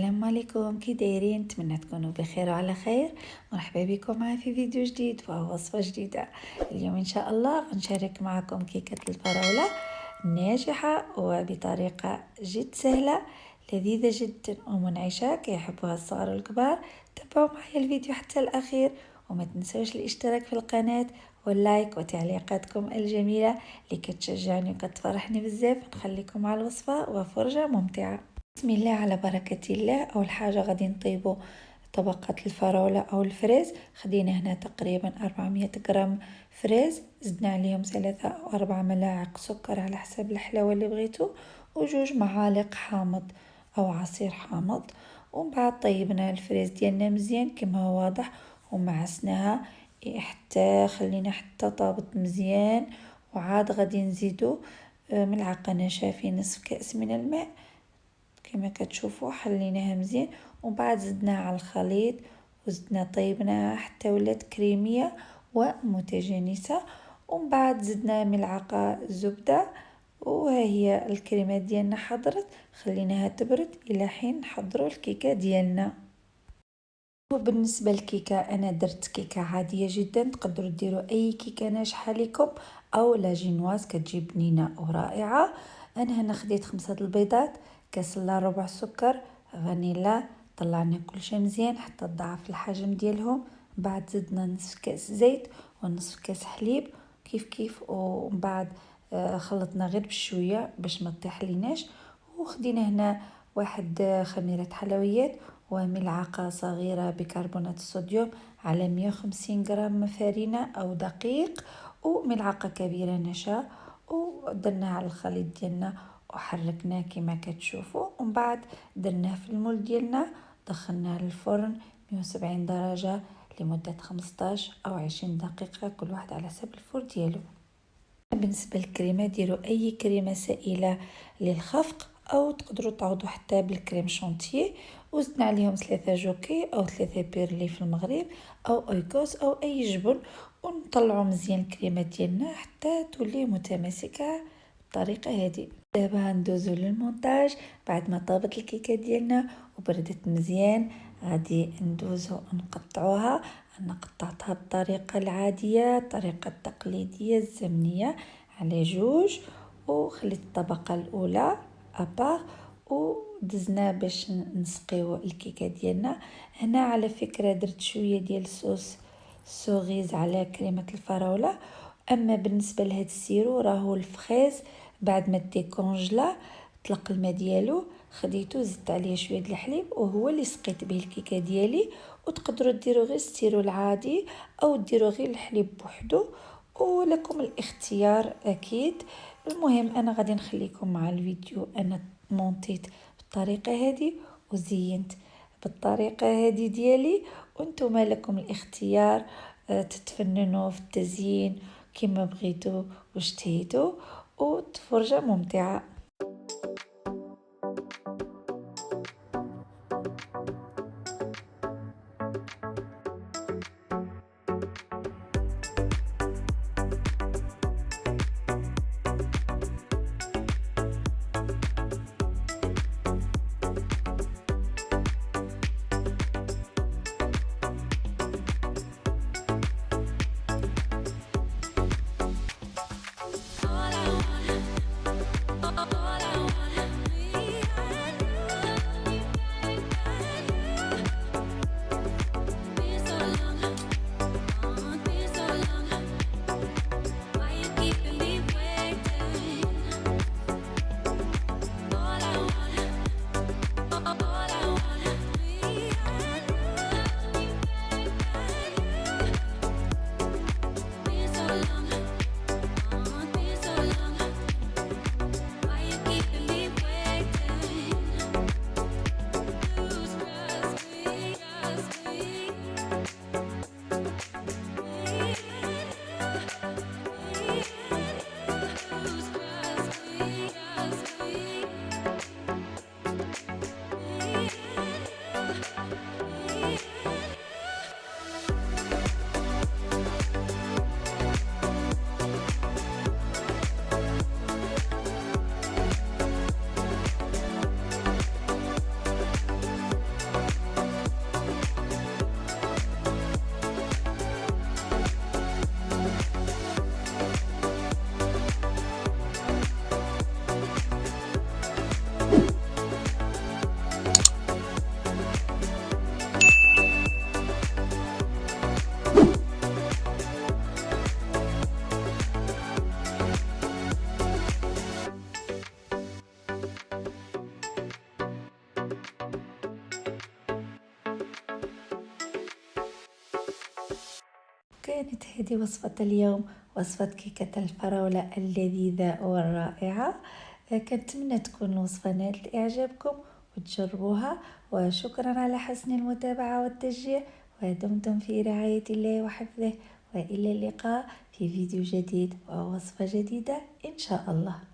السلام عليكم، كي دايرين؟ نتمنى تكونوا بخير وعلى خير. مرحبا بكم معي في فيديو جديد ووصفة جديدة. اليوم ان شاء الله غنشارك معكم كيكة الفراولة ناجحة وبطريقة جد سهلة لذيذة جدا ومنعشة كيحبوها الصغار والكبار. تابعوا معي الفيديو حتى الاخير وما تنسوش الاشتراك في القناة واللايك وتعليقاتكم الجميلة اللي كتشجعني وكتفرحني بزاف. نخليكم مع الوصفة وفرجة ممتعة. بسم الله على بركة الله. أول حاجة غادي نطيبوا طبقة الفراولة أو الفريز. خدينا هنا تقريبا 400 غرام فريز، زدنا عليهم 3 أو 4 ملاعق سكر على حسب الحلاوة اللي بغيتو، وجوج معالق حامض أو عصير حامض. ومن بعد طيبنا الفريز ديالنا مزيان كما هو واضح ومعسناها حتى خلينا حتى طابت مزيان. وعاد غادي نزيدو ملعقة نشا في نصف كأس من الماء كما كتشوفوا. حليناها مزيان ومن بعد زدناها على الخليط وزدنا طيبناها حتى ولات كريميه ومتجانسه. ومن بعد زدنا ملعقه زبده، وها هي الكريمه ديالنا حضرت. خليناها تبرد الى حين نحضروا الكيكه ديالنا. وبالنسبه للكيكه انا درت كيكه عاديه جدا، تقدروا ديروا اي كيكه ناجحه لكم او لا جينواز كتجي بنينه ورائعه. انا هنا خديت 5 البيضات، كاس الا ربع سكر، فانيلا. طلعنا كل شيء مزيان حتى تضاعف الحجم ديالهم. بعد زدنا نصف كاس زيت ونصف كاس حليب كيف ومن بعد خلطنا غير بشويه باش ما تطيح ليناش. وخدينا هنا واحد خميره حلويات وملعقه صغيره بيكربونات الصوديوم على 150 غرام فرينه او دقيق وملعقه كبيره نشا، ودرناها على الخليط ديالنا وحركناه كما كتشوفوا. ومن بعد درناه في المول ديالنا، دخلناه للفرن 170 درجه لمده 15 او 20 دقيقه، كل واحد على حسب الفرن ديالو. بالنسبه للكريمه ديروا اي كريمه سائله للخفق او تقدروا تعوضوا حتى بالكريم شونتيه. وزدنا عليهم 3 جوكي او 3 بيرلي في المغرب او اويكوس او اي جبن، ونطلعوا مزيان الكريمه ديالنا حتى تولي متماسكه بالطريقه هذه. دابا ندوزو للمونتاج. بعد ما طابت الكيكه ديالنا وبردت مزيان غادي ندوزو نقطعوها. انا قطعتها بالطريقه العاديه، الطريقه التقليديه الزمنيه، على جوج. وخليت الطبقه الاولى ابار ودزنا باش نسقيو الكيكه ديالنا. هنا على فكره درت شويه ديال صوص سوغيز على كريمه الفراوله. اما بالنسبه لهاد السيرو راهو الفخيز بعد ما ديكونجلا طلق الماء ديالو خديته زدت عليه شويه د الحليب وهو اللي سقيت به الكيكه ديالي. وتقدروا ديروا غير السيرو العادي او ديروا غير الحليب بوحدو، ولكم الاختيار اكيد. المهم انا غادي نخليكم مع الفيديو. انا مونتيت بالطريقه هذه وزينت بالطريقه هذه ديالي، وانتم لكم الاختيار تتفننوا في التزيين كما بغيتوا واشتهيتوا، وفرجه ممتعه. كانت هذه وصفة اليوم، وصفة كيكة الفراولة اللذيذة والرائعة. كنتمنى تكون الوصفة نالت إعجابكم وتجربوها، وشكرا على حسن المتابعة والتشجيع، ودمتم في رعاية الله وحفظه، وإلى اللقاء في فيديو جديد ووصفة جديدة إن شاء الله.